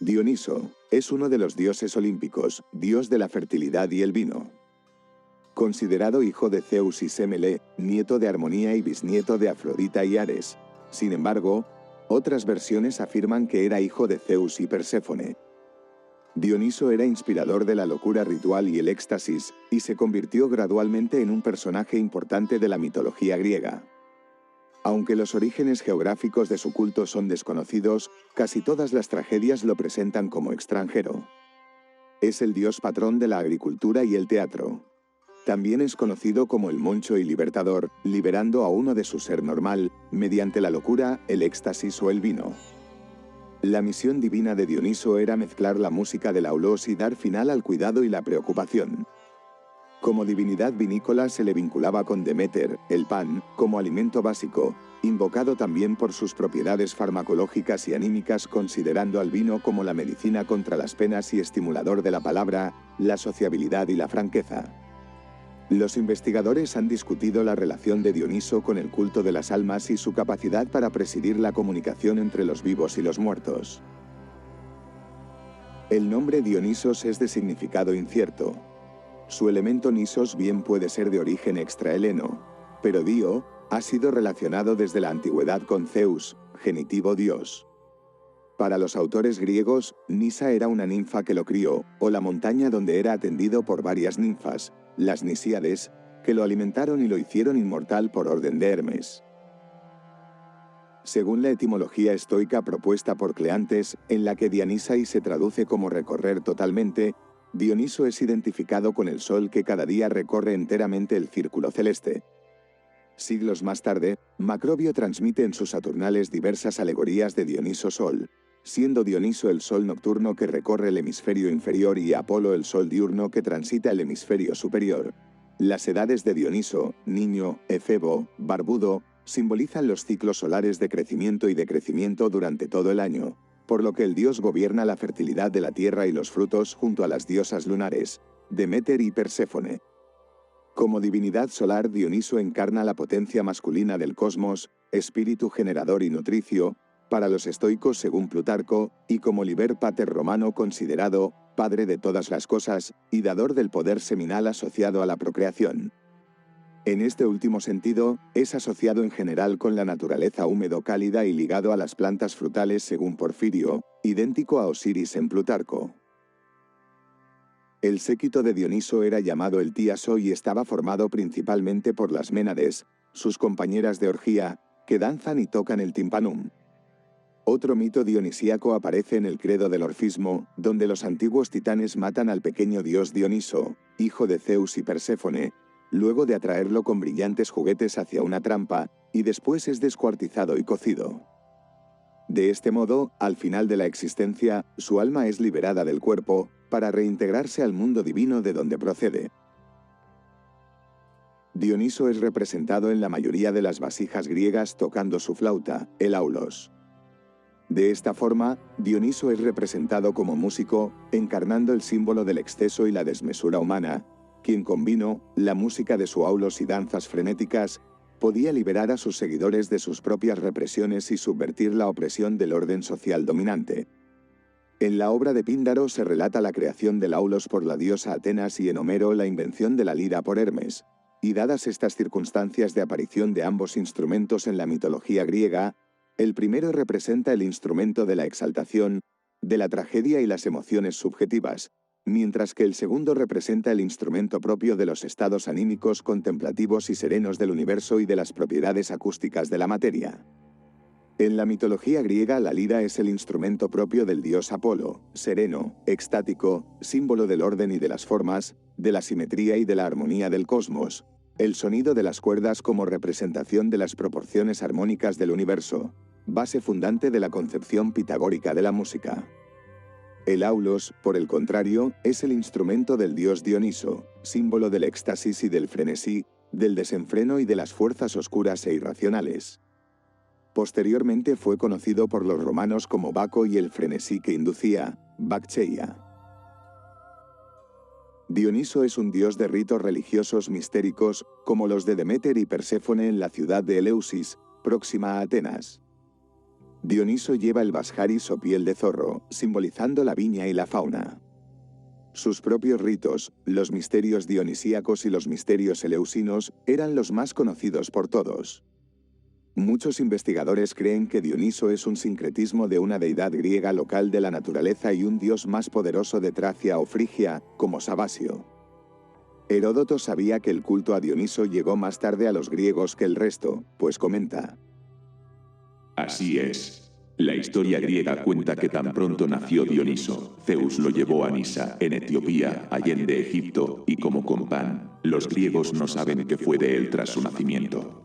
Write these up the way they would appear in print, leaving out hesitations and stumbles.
Dioniso es uno de los dioses olímpicos, dios de la fertilidad y el vino. Considerado hijo de Zeus y Semele, nieto de Armonía y bisnieto de Afrodita y Ares. Sin embargo, otras versiones afirman que era hijo de Zeus y Perséfone. Dioniso era inspirador de la locura ritual y el éxtasis, y se convirtió gradualmente en un personaje importante de la mitología griega. Aunque los orígenes geográficos de su culto son desconocidos, casi todas las tragedias lo presentan como extranjero. Es el dios patrón de la agricultura y el teatro. También es conocido como el moncho y libertador, liberando a uno de su ser normal, mediante la locura, el éxtasis o el vino. La misión divina de Dioniso era mezclar la música del aulos y dar final al cuidado y la preocupación. Como divinidad vinícola se le vinculaba con Deméter, el pan, como alimento básico, invocado también por sus propiedades farmacológicas y anímicas, considerando al vino como la medicina contra las penas y estimulador de la palabra, la sociabilidad y la franqueza. Los investigadores han discutido la relación de Dioniso con el culto de las almas y su capacidad para presidir la comunicación entre los vivos y los muertos. El nombre Dionisos es de significado incierto. Su elemento nisos bien puede ser de origen extraheleno, pero Dio ha sido relacionado desde la antigüedad con Zeus, genitivo dios. Para los autores griegos, Nisa era una ninfa que lo crió, o la montaña donde era atendido por varias ninfas, las Nisíades, que lo alimentaron y lo hicieron inmortal por orden de Hermes. Según la etimología estoica propuesta por Cleantes, en la que Dianisai se traduce como recorrer totalmente, Dioniso es identificado con el sol que cada día recorre enteramente el círculo celeste. Siglos más tarde, Macrobio transmite en sus Saturnales diversas alegorías de Dioniso Sol, siendo Dioniso el sol nocturno que recorre el hemisferio inferior y Apolo el sol diurno que transita el hemisferio superior. Las edades de Dioniso, niño, efebo, barbudo, simbolizan los ciclos solares de crecimiento y decrecimiento durante todo el año, por lo que el dios gobierna la fertilidad de la tierra y los frutos junto a las diosas lunares, Deméter y Perséfone. Como divinidad solar, Dioniso encarna la potencia masculina del cosmos, espíritu generador y nutricio, para los estoicos según Plutarco, y como liber pater romano considerado padre de todas las cosas y dador del poder seminal asociado a la procreación. En este último sentido, es asociado en general con la naturaleza húmedo-cálida y ligado a las plantas frutales según Porfirio, idéntico a Osiris en Plutarco. El séquito de Dioniso era llamado el Tíaso y estaba formado principalmente por las Ménades, sus compañeras de orgía, que danzan y tocan el timpanum. Otro mito dionisíaco aparece en el credo del orfismo, donde los antiguos titanes matan al pequeño dios Dioniso, hijo de Zeus y Perséfone, luego de atraerlo con brillantes juguetes hacia una trampa, y después es descuartizado y cocido. De este modo, al final de la existencia, su alma es liberada del cuerpo, para reintegrarse al mundo divino de donde procede. Dioniso es representado en la mayoría de las vasijas griegas tocando su flauta, el aulos. De esta forma, Dioniso es representado como músico, encarnando el símbolo del exceso y la desmesura humana, quien con vino, la música de su aulos y danzas frenéticas, podía liberar a sus seguidores de sus propias represiones y subvertir la opresión del orden social dominante. En la obra de Píndaro se relata la creación del aulos por la diosa Atenas y en Homero la invención de la lira por Hermes, y dadas estas circunstancias de aparición de ambos instrumentos en la mitología griega, el primero representa el instrumento de la exaltación, de la tragedia y las emociones subjetivas, mientras que el segundo representa el instrumento propio de los estados anímicos contemplativos y serenos del universo y de las propiedades acústicas de la materia. En la mitología griega, la lira es el instrumento propio del dios Apolo, sereno, extático, símbolo del orden y de las formas, de la simetría y de la armonía del cosmos, el sonido de las cuerdas como representación de las proporciones armónicas del universo, base fundante de la concepción pitagórica de la música. El aulos, por el contrario, es el instrumento del dios Dioniso, símbolo del éxtasis y del frenesí, del desenfreno y de las fuerzas oscuras e irracionales. Posteriormente fue conocido por los romanos como Baco y el frenesí que inducía, Baccheia. Dioniso es un dios de ritos religiosos mistéricos, como los de Deméter y Perséfone en la ciudad de Eleusis, próxima a Atenas. Dioniso lleva el vasjaris o piel de zorro, simbolizando la viña y la fauna. Sus propios ritos, los misterios dionisíacos y los misterios eleusinos, eran los más conocidos por todos. Muchos investigadores creen que Dioniso es un sincretismo de una deidad griega local de la naturaleza y un dios más poderoso de Tracia o Frigia, como Sabasio. Heródoto sabía que el culto a Dioniso llegó más tarde a los griegos que el resto, pues comenta: Así es. La historia griega cuenta que tan pronto nació Dioniso, Zeus lo llevó a Nisa, en Etiopía, allende Egipto, y como con Pan, los griegos no saben qué fue de él tras su nacimiento.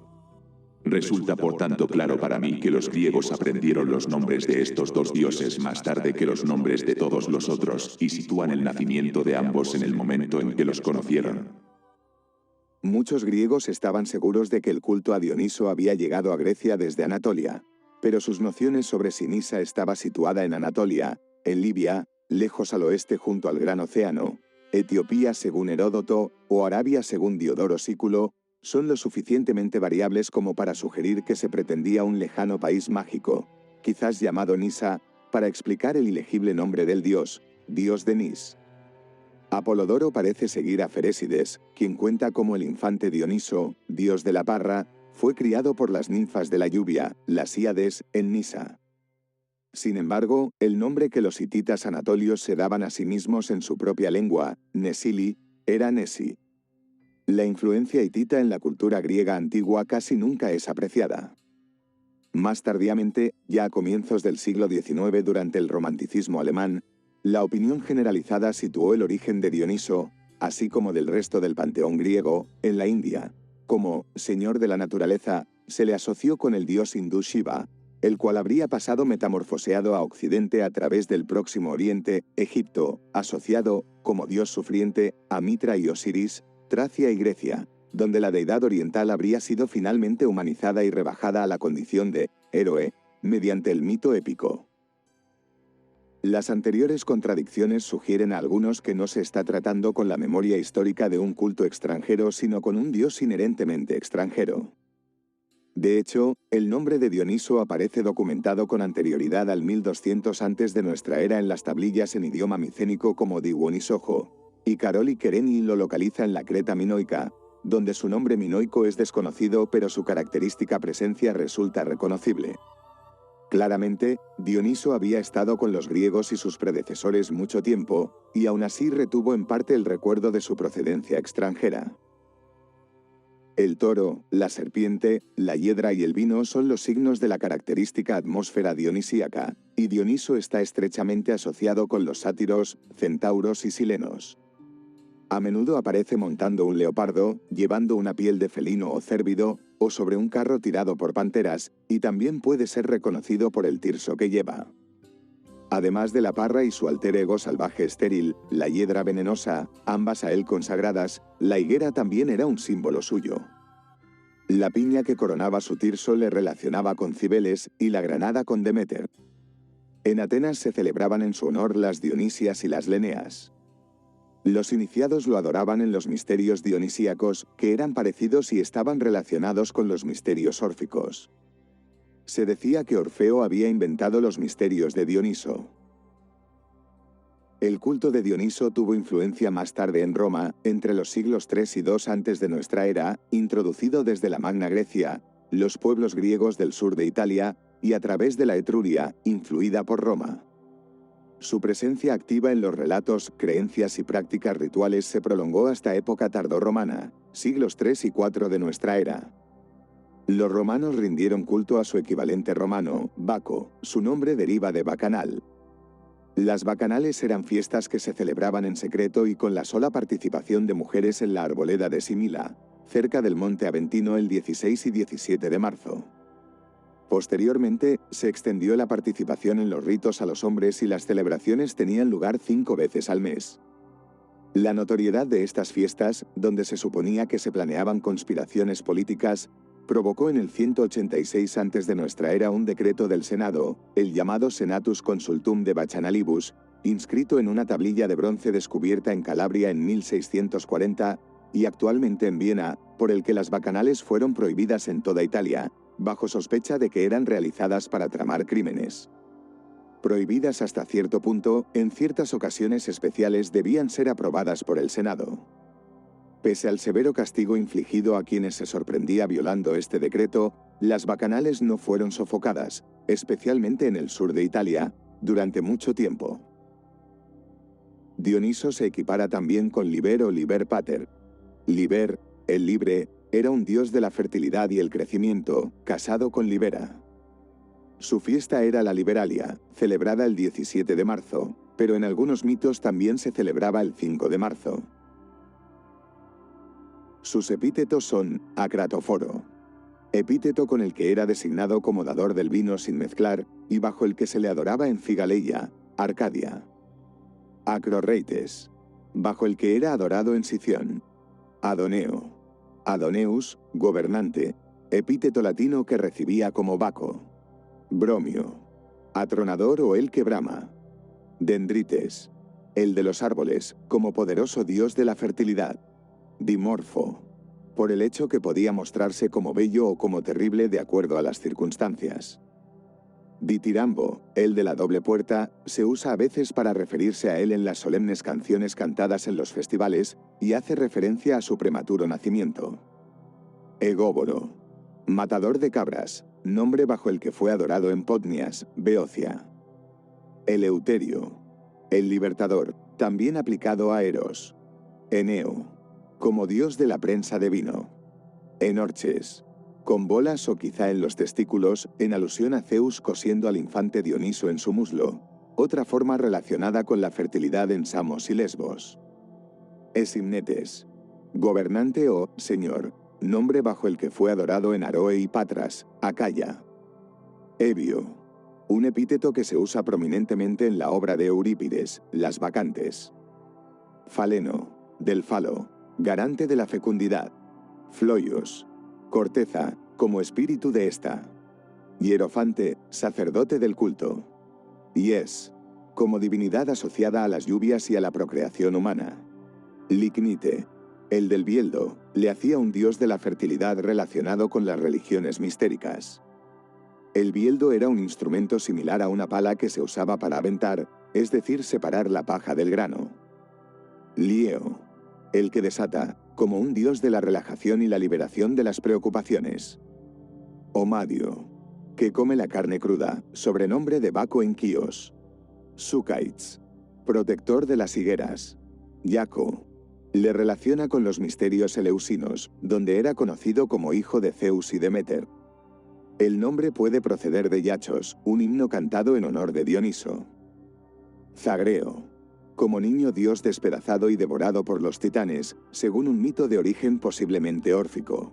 Resulta por tanto claro para mí que los griegos aprendieron los nombres de estos dos dioses más tarde que los nombres de todos los otros, y sitúan el nacimiento de ambos en el momento en que los conocieron. Muchos griegos estaban seguros de que el culto a Dioniso había llegado a Grecia desde Anatolia, pero sus nociones sobre si Nisa estaba situada en Anatolia, en Libia, lejos al oeste junto al Gran Océano, Etiopía según Heródoto o Arabia según Diodoro Sículo, son lo suficientemente variables como para sugerir que se pretendía un lejano país mágico, quizás llamado Nisa, para explicar el ilegible nombre del dios, dios de Nis. Apolodoro parece seguir a Ferésides, quien cuenta cómo el infante Dioniso, dios de la parra, fue criado por las ninfas de la lluvia, las Híades, en Nisa. Sin embargo, el nombre que los hititas anatolios se daban a sí mismos en su propia lengua, Nesili, era Nesi. La influencia hitita en la cultura griega antigua casi nunca es apreciada. Más tardíamente, ya a comienzos del siglo XIX durante el romanticismo alemán, la opinión generalizada situó el origen de Dioniso, así como del resto del panteón griego, en la India. Como señor de la naturaleza, se le asoció con el dios hindú Shiva, el cual habría pasado metamorfoseado a Occidente a través del Próximo Oriente, Egipto, asociado, como dios sufriente, a Mitra y Osiris, Tracia y Grecia, donde la deidad oriental habría sido finalmente humanizada y rebajada a la condición de héroe, mediante el mito épico. Las anteriores contradicciones sugieren a algunos que no se está tratando con la memoria histórica de un culto extranjero, sino con un dios inherentemente extranjero. De hecho, el nombre de Dioniso aparece documentado con anterioridad al 1200 antes de nuestra era en las tablillas en idioma micénico como Diwonisojo, y Caroli Kereni lo localiza en la Creta minoica, donde su nombre minoico es desconocido pero su característica presencia resulta reconocible. Claramente, Dioniso había estado con los griegos y sus predecesores mucho tiempo, y aún así retuvo en parte el recuerdo de su procedencia extranjera. El toro, la serpiente, la hiedra y el vino son los signos de la característica atmósfera dionisíaca, y Dioniso está estrechamente asociado con los sátiros, centauros y silenos. A menudo aparece montando un leopardo, llevando una piel de felino o cérvido, o sobre un carro tirado por panteras, y también puede ser reconocido por el tirso que lleva. Además de la parra y su alter ego salvaje estéril, la hiedra venenosa, ambas a él consagradas, la higuera también era un símbolo suyo. La piña que coronaba su tirso le relacionaba con Cibeles y la granada con Deméter. En Atenas se celebraban en su honor las Dionisias y las Leneas. Los iniciados lo adoraban en los misterios dionisíacos, que eran parecidos y estaban relacionados con los misterios órficos. Se decía que Orfeo había inventado los misterios de Dioniso. El culto de Dioniso tuvo influencia más tarde en Roma, entre los siglos III y II antes de nuestra era, introducido desde la Magna Grecia, los pueblos griegos del sur de Italia, y a través de la Etruria, influida por Roma. Su presencia activa en los relatos, creencias y prácticas rituales se prolongó hasta época tardorromana, siglos III y IV de nuestra era. Los romanos rindieron culto a su equivalente romano, Baco, su nombre deriva de bacanal. Las bacanales eran fiestas que se celebraban en secreto y con la sola participación de mujeres en la arboleda de Simila, cerca del monte Aventino el 16 y 17 de marzo. Posteriormente, se extendió la participación en los ritos a los hombres y las celebraciones tenían lugar 5 veces al mes. La notoriedad de estas fiestas, donde se suponía que se planeaban conspiraciones políticas, provocó en el 186 antes de nuestra era un decreto del Senado, el llamado Senatus Consultum de Bacchanalibus, inscrito en una tablilla de bronce descubierta en Calabria en 1640 y actualmente en Viena, por el que las bacanales fueron prohibidas en toda Italia, bajo sospecha de que eran realizadas para tramar crímenes. Prohibidas hasta cierto punto, en ciertas ocasiones especiales debían ser aprobadas por el Senado. Pese al severo castigo infligido a quienes se sorprendía violando este decreto, las bacanales no fueron sofocadas, especialmente en el sur de Italia, durante mucho tiempo. Dioniso se equipara también con Liber o Liber Pater. Liber, el libre, era un dios de la fertilidad y el crecimiento, casado con Libera. Su fiesta era la Liberalia, celebrada el 17 de marzo, pero en algunos mitos también se celebraba el 5 de marzo. Sus epítetos son acratoforo, epíteto con el que era designado como dador del vino sin mezclar y bajo el que se le adoraba en Figaleia, Arcadia. Acroreites, bajo el que era adorado en Sición. Adoneo, Adoneus, gobernante, epíteto latino que recibía como Baco. Bromio, atronador o el que brama. Dendrites, el de los árboles, como poderoso dios de la fertilidad. Dimorfo, por el hecho que podía mostrarse como bello o como terrible de acuerdo a las circunstancias. Ditirambo, el de la doble puerta, se usa a veces para referirse a él en las solemnes canciones cantadas en los festivales y hace referencia a su prematuro nacimiento. Egóboro, matador de cabras, nombre bajo el que fue adorado en Potnias, Beocia. Eleuterio, el libertador, también aplicado a Eros. Eneo, como dios de la prensa de vino. Enorches, con bolas o quizá en los testículos, en alusión a Zeus cosiendo al infante Dioniso en su muslo, otra forma relacionada con la fertilidad en Samos y Lesbos. Esimnetes, gobernante o señor, nombre bajo el que fue adorado en Aroe y Patras, Acaya. Evio, un epíteto que se usa prominentemente en la obra de Eurípides, Las Bacantes. Faleno, del falo, garante de la fecundidad. Floios, corteza, como espíritu de esta. Hierofante, sacerdote del culto. Ies, como divinidad asociada a las lluvias y a la procreación humana. Lignite, el del bieldo, le hacía un dios de la fertilidad relacionado con las religiones mistéricas. El bieldo era un instrumento similar a una pala que se usaba para aventar, es decir, separar la paja del grano. Lieo, el que desata, como un dios de la relajación y la liberación de las preocupaciones. Omadio, que come la carne cruda, sobrenombre de Baco en Quíos. Sucaitz, protector de las higueras. Yaco, le relaciona con los misterios eleusinos, donde era conocido como hijo de Zeus y Demeter. El nombre puede proceder de Yachos, un himno cantado en honor de Dioniso. Zagreo, como niño dios despedazado y devorado por los titanes, según un mito de origen posiblemente órfico.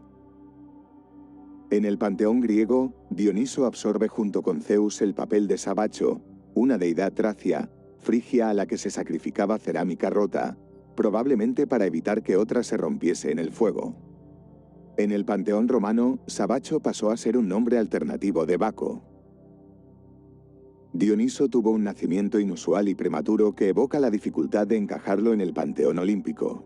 En el panteón griego, Dioniso absorbe junto con Zeus el papel de Sabacho, una deidad tracia, frigia a la que se sacrificaba cerámica rota, probablemente para evitar que otra se rompiese en el fuego. En el panteón romano, Sabacho pasó a ser un nombre alternativo de Baco. Dioniso tuvo un nacimiento inusual y prematuro que evoca la dificultad de encajarlo en el panteón olímpico.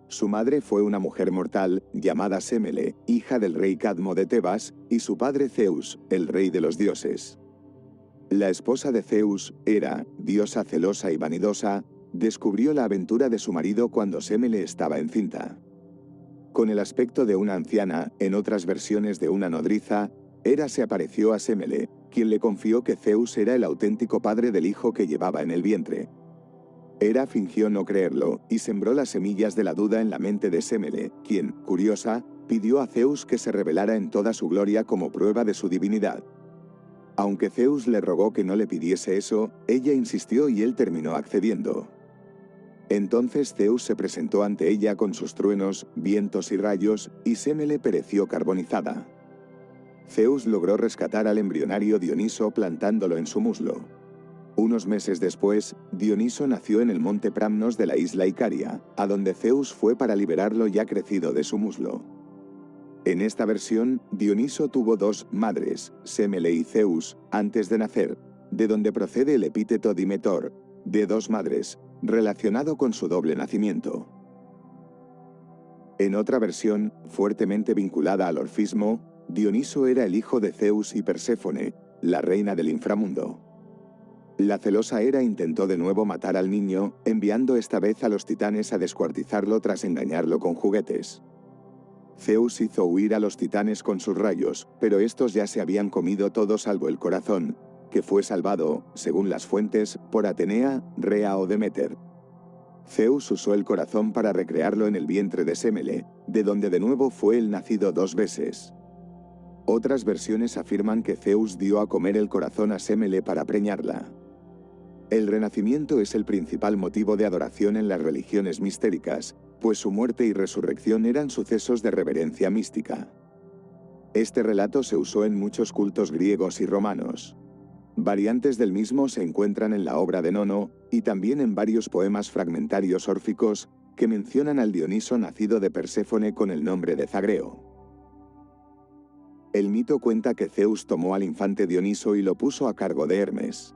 Su madre fue una mujer mortal llamada Semele, hija del rey Cadmo de Tebas, y su padre Zeus, el rey de los dioses. La esposa de Zeus, Hera, diosa celosa y vanidosa, descubrió la aventura de su marido cuando Semele estaba encinta. Con el aspecto de una anciana, en otras versiones de una nodriza, Hera se apareció a Semele, quien le confió que Zeus era el auténtico padre del hijo que llevaba en el vientre. Hera fingió no creerlo y sembró las semillas de la duda en la mente de Semele, quien, curiosa, pidió a Zeus que se revelara en toda su gloria como prueba de su divinidad. Aunque Zeus le rogó que no le pidiese eso, ella insistió y él terminó accediendo. Entonces Zeus se presentó ante ella con sus truenos, vientos y rayos, y Semele pereció carbonizada. Zeus logró rescatar al embrionario Dioniso plantándolo en su muslo. Unos meses después, Dioniso nació en el monte Pramnos de la isla Icaria, a donde Zeus fue para liberarlo ya crecido de su muslo. En esta versión, Dioniso tuvo dos madres, Semele y Zeus, antes de nacer, de donde procede el epíteto Dimetor, de dos madres, relacionado con su doble nacimiento. En otra versión, fuertemente vinculada al orfismo, Dioniso era el hijo de Zeus y Perséfone, la reina del inframundo. La celosa Hera intentó de nuevo matar al niño, enviando esta vez a los titanes a descuartizarlo tras engañarlo con juguetes. Zeus hizo huir a los titanes con sus rayos, pero estos ya se habían comido todo salvo el corazón, que fue salvado, según las fuentes, por Atenea, Rea o Demeter. Zeus usó el corazón para recrearlo en el vientre de Semele, de donde de nuevo fue el nacido 2 veces. Otras versiones afirman que Zeus dio a comer el corazón a Semele para preñarla. El renacimiento es el principal motivo de adoración en las religiones mistéricas, pues su muerte y resurrección eran sucesos de reverencia mística. Este relato se usó en muchos cultos griegos y romanos. Variantes del mismo se encuentran en la obra de Nono y también en varios poemas fragmentarios órficos que mencionan al Dioniso nacido de Perséfone con el nombre de Zagreo. El mito cuenta que Zeus tomó al infante Dioniso y lo puso a cargo de Hermes.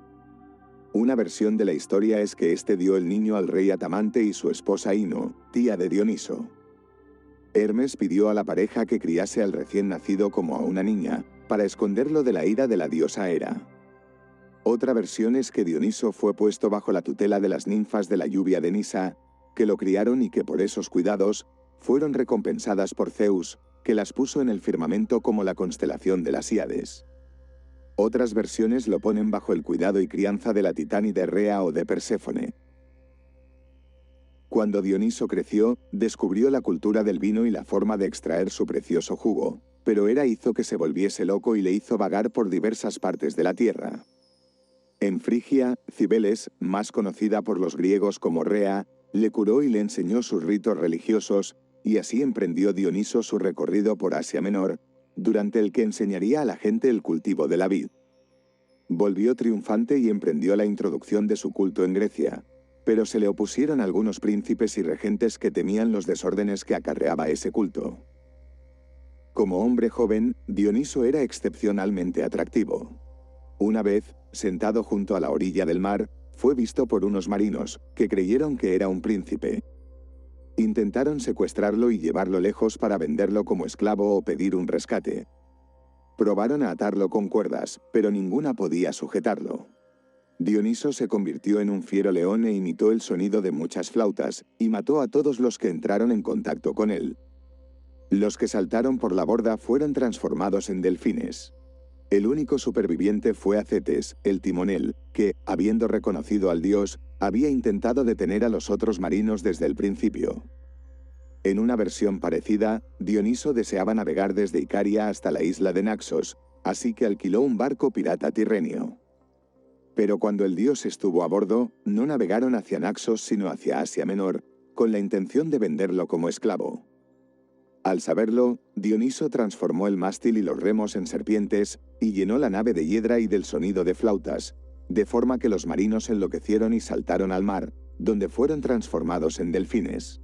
Una versión de la historia es que éste dio el niño al rey Atamante y su esposa Ino, tía de Dioniso. Hermes pidió a la pareja que criase al recién nacido como a una niña, para esconderlo de la ira de la diosa Hera. Otra versión es que Dioniso fue puesto bajo la tutela de las ninfas de la lluvia de Nisa, que lo criaron y que por esos cuidados fueron recompensadas por Zeus, que las puso en el firmamento como la constelación de las Híades. Otras versiones lo ponen bajo el cuidado y crianza de la titánide Rea o de Perséfone. Cuando Dioniso creció, descubrió la cultura del vino y la forma de extraer su precioso jugo, pero Hera hizo que se volviese loco y le hizo vagar por diversas partes de la tierra. En Frigia, Cibeles, más conocida por los griegos como Rea, le curó y le enseñó sus ritos religiosos, y así emprendió Dioniso su recorrido por Asia Menor, durante el que enseñaría a la gente el cultivo de la vid. Volvió triunfante y emprendió la introducción de su culto en Grecia, pero se le opusieron algunos príncipes y regentes que temían los desórdenes que acarreaba ese culto. Como hombre joven, Dioniso era excepcionalmente atractivo. Una vez, sentado junto a la orilla del mar, fue visto por unos marinos, que creyeron que era un príncipe. Intentaron secuestrarlo y llevarlo lejos para venderlo como esclavo o pedir un rescate. Probaron a atarlo con cuerdas, pero ninguna podía sujetarlo. Dioniso se convirtió en un fiero león e imitó el sonido de muchas flautas, y mató a todos los que entraron en contacto con él. Los que saltaron por la borda fueron transformados en delfines. El único superviviente fue Acetes, el timonel, que, habiendo reconocido al dios, había intentado detener a los otros marinos desde el principio. En una versión parecida, Dioniso deseaba navegar desde Icaria hasta la isla de Naxos, así que alquiló un barco pirata tirrenio. Pero cuando el dios estuvo a bordo, no navegaron hacia Naxos sino hacia Asia Menor, con la intención de venderlo como esclavo. Al saberlo, Dioniso transformó el mástil y los remos en serpientes y llenó la nave de hiedra y del sonido de flautas, de forma que los marinos enloquecieron y saltaron al mar, donde fueron transformados en delfines.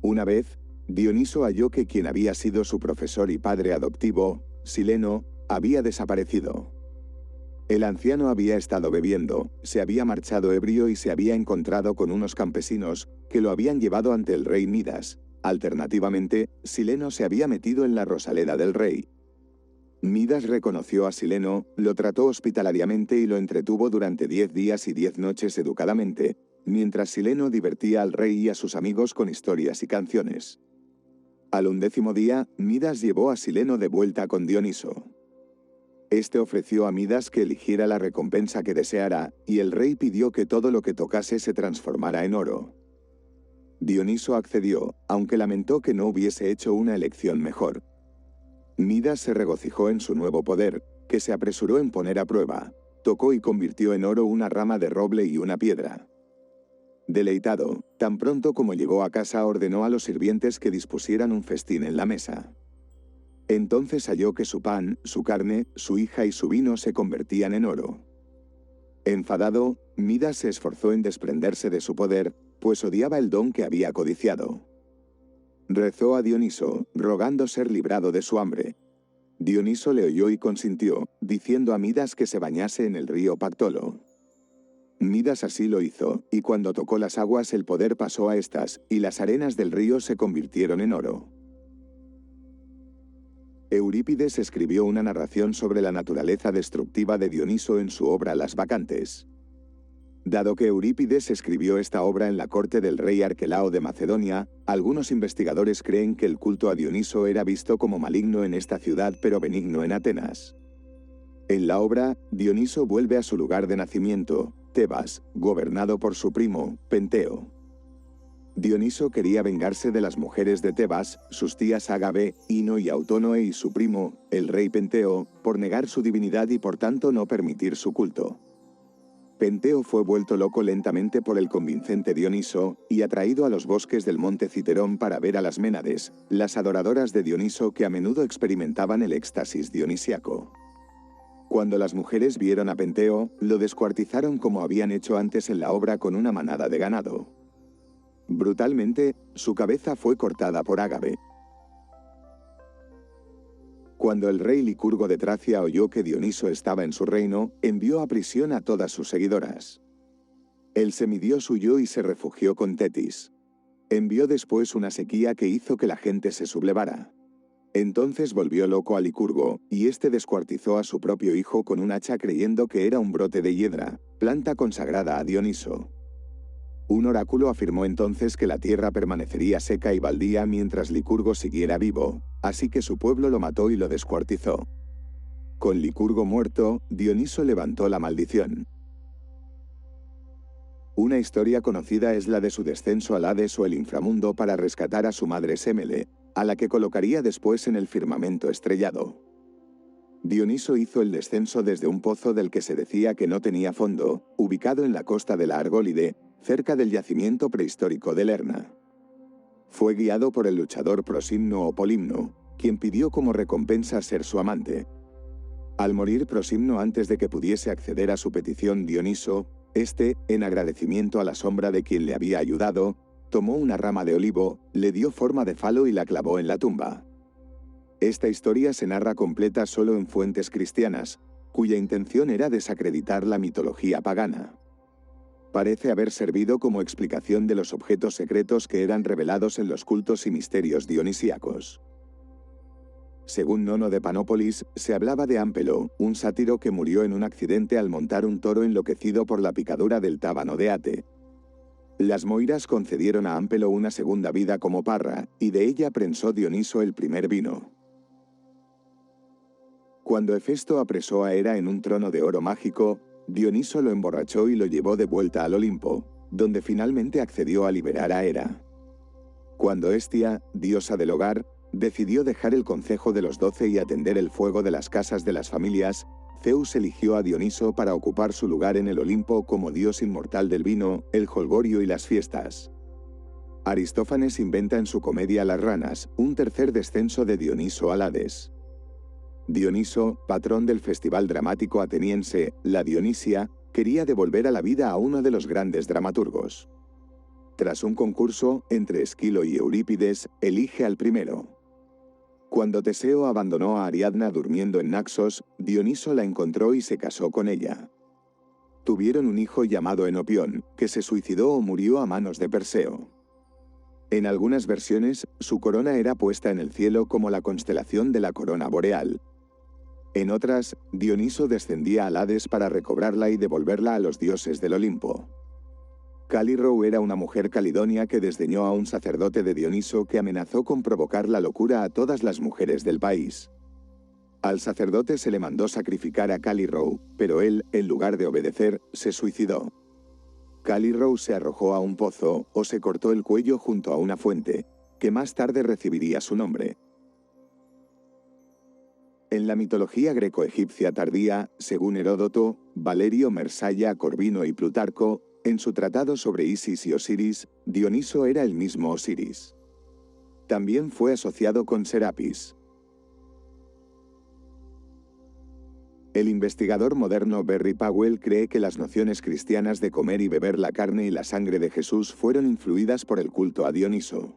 Una vez, Dioniso halló que quien había sido su profesor y padre adoptivo, Sileno, había desaparecido. El anciano había estado bebiendo, se había marchado ebrio y se había encontrado con unos campesinos que lo habían llevado ante el rey Midas. Alternativamente, Sileno se había metido en la rosaleda del rey. Midas reconoció a Sileno, lo trató hospitalariamente y lo entretuvo durante 10 días y 10 noches educadamente, mientras Sileno divertía al rey y a sus amigos con historias y canciones. Al 11º día, Midas llevó a Sileno de vuelta con Dioniso. Este ofreció a Midas que eligiera la recompensa que deseara, y el rey pidió que todo lo que tocase se transformara en oro. Dioniso accedió, aunque lamentó que no hubiese hecho una elección mejor. Midas se regocijó en su nuevo poder, que se apresuró en poner a prueba. Tocó y convirtió en oro una rama de roble y una piedra. Deleitado, tan pronto como llegó a casa ordenó a los sirvientes que dispusieran un festín en la mesa. Entonces halló que su pan, su carne, su hija y su vino se convertían en oro. Enfadado, Midas se esforzó en desprenderse de su poder, pues odiaba el don que había codiciado. Rezó a Dioniso, rogando ser librado de su hambre. Dioniso le oyó y consintió, diciendo a Midas que se bañase en el río Pactolo. Midas así lo hizo, y cuando tocó las aguas el poder pasó a estas, y las arenas del río se convirtieron en oro. Eurípides escribió una narración sobre la naturaleza destructiva de Dioniso en su obra Las Bacantes. Dado que Eurípides escribió esta obra en la corte del rey Arquelao de Macedonia, algunos investigadores creen que el culto a Dioniso era visto como maligno en esta ciudad pero benigno en Atenas. En la obra, Dioniso vuelve a su lugar de nacimiento, Tebas, gobernado por su primo, Penteo. Dioniso quería vengarse de las mujeres de Tebas, sus tías Ágabe, Ino y Autónoe y su primo, el rey Penteo, por negar su divinidad y por tanto no permitir su culto. Penteo fue vuelto loco lentamente por el convincente Dioniso y atraído a los bosques del monte Citerón para ver a las Ménades, las adoradoras de Dioniso que a menudo experimentaban el éxtasis dionisiaco. Cuando las mujeres vieron a Penteo, lo descuartizaron como habían hecho antes en la obra con una manada de ganado. Brutalmente, su cabeza fue cortada por Ágabe. Cuando el rey Licurgo de Tracia oyó que Dioniso estaba en su reino, envió a prisión a todas sus seguidoras. El semidios huyó y se refugió con Tetis. Envió después una sequía que hizo que la gente se sublevara. Entonces volvió loco a Licurgo, y éste descuartizó a su propio hijo con un hacha creyendo que era un brote de hiedra, planta consagrada a Dioniso. Un oráculo afirmó entonces que la tierra permanecería seca y baldía mientras Licurgo siguiera vivo, así que su pueblo lo mató y lo descuartizó. Con Licurgo muerto, Dioniso levantó la maldición. Una historia conocida es la de su descenso al Hades o el inframundo para rescatar a su madre Sémele, a la que colocaría después en el firmamento estrellado. Dioniso hizo el descenso desde un pozo del que se decía que no tenía fondo, ubicado en la costa de la Argólide, cerca del yacimiento prehistórico de Lerna. Fue guiado por el luchador Prosimno o Polimno, quien pidió como recompensa ser su amante. Al morir Prosimno antes de que pudiese acceder a su petición Dioniso, este, en agradecimiento a la sombra de quien le había ayudado, tomó una rama de olivo, le dio forma de falo y la clavó en la tumba. Esta historia se narra completa solo en fuentes cristianas, cuya intención era desacreditar la mitología pagana. Parece haber servido como explicación de los objetos secretos que eran revelados en los cultos y misterios dionisíacos. Según Nono de Panópolis, se hablaba de Ámpelo, un sátiro que murió en un accidente al montar un toro enloquecido por la picadura del tábano de Ate. Las Moiras concedieron a Ámpelo una segunda vida como parra, y de ella prensó Dioniso el primer vino. Cuando Hefesto apresó a Hera en un trono de oro mágico, Dioniso lo emborrachó y lo llevó de vuelta al Olimpo, donde finalmente accedió a liberar a Hera. Cuando Hestia, diosa del hogar, decidió dejar el concejo de los 12 y atender el fuego de las casas de las familias, Zeus eligió a Dioniso para ocupar su lugar en el Olimpo como dios inmortal del vino, el jolgorio y las fiestas. Aristófanes inventa en su comedia Las ranas, un tercer descenso de Dioniso al Hades. Dioniso, patrón del festival dramático ateniense, la Dionisia, quería devolver a la vida a uno de los grandes dramaturgos. Tras un concurso entre Esquilo y Eurípides, elige al primero. Cuando Teseo abandonó a Ariadna durmiendo en Naxos, Dioniso la encontró y se casó con ella. Tuvieron un hijo llamado Enopión, que se suicidó o murió a manos de Perseo. En algunas versiones, su corona era puesta en el cielo como la constelación de la corona boreal. En otras, Dioniso descendía al Hades para recobrarla y devolverla a los dioses del Olimpo. Calirrhoe era una mujer calidonia que desdeñó a un sacerdote de Dioniso que amenazó con provocar la locura a todas las mujeres del país. Al sacerdote se le mandó sacrificar a Calirrhoe, pero él, en lugar de obedecer, se suicidó. Calirrhoe se arrojó a un pozo o se cortó el cuello junto a una fuente, que más tarde recibiría su nombre. En la mitología greco-egipcia tardía, según Heródoto, Valerio, Mersalla, Corvino y Plutarco, en su tratado sobre Isis y Osiris, Dioniso era el mismo Osiris. También fue asociado con Serapis. El investigador moderno Barry Powell cree que las nociones cristianas de comer y beber la carne y la sangre de Jesús fueron influidas por el culto a Dioniso.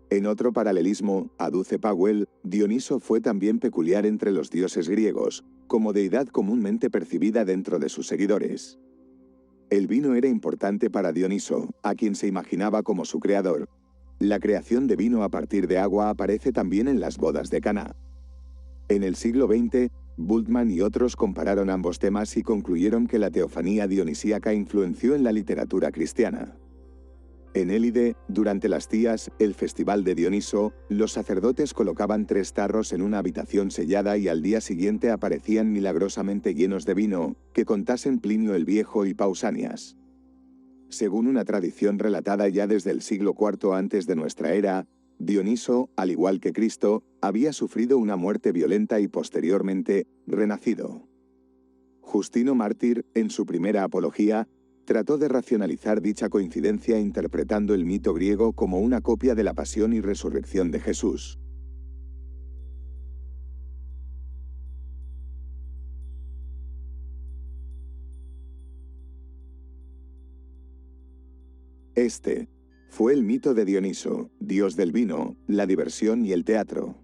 En otro paralelismo, aduce Powell, Dioniso fue también peculiar entre los dioses griegos, como deidad comúnmente percibida dentro de sus seguidores. El vino era importante para Dioniso, a quien se imaginaba como su creador. La creación de vino a partir de agua aparece también en las bodas de Caná. En el siglo XX, Bultmann y otros compararon ambos temas y concluyeron que la teofanía dionisíaca influenció en la literatura cristiana. En Élide, durante las Tías, el festival de Dioniso, los sacerdotes colocaban 3 tarros en una habitación sellada y al día siguiente aparecían milagrosamente llenos de vino, que contasen Plinio el Viejo y Pausanias. Según una tradición relatada ya desde el siglo IV antes de nuestra era, Dioniso, al igual que Cristo, había sufrido una muerte violenta y posteriormente renacido. Justino Mártir, en su primera apología, trató de racionalizar dicha coincidencia interpretando el mito griego como una copia de la pasión y resurrección de Jesús. Este fue el mito de Dioniso, dios del vino, la diversión y el teatro.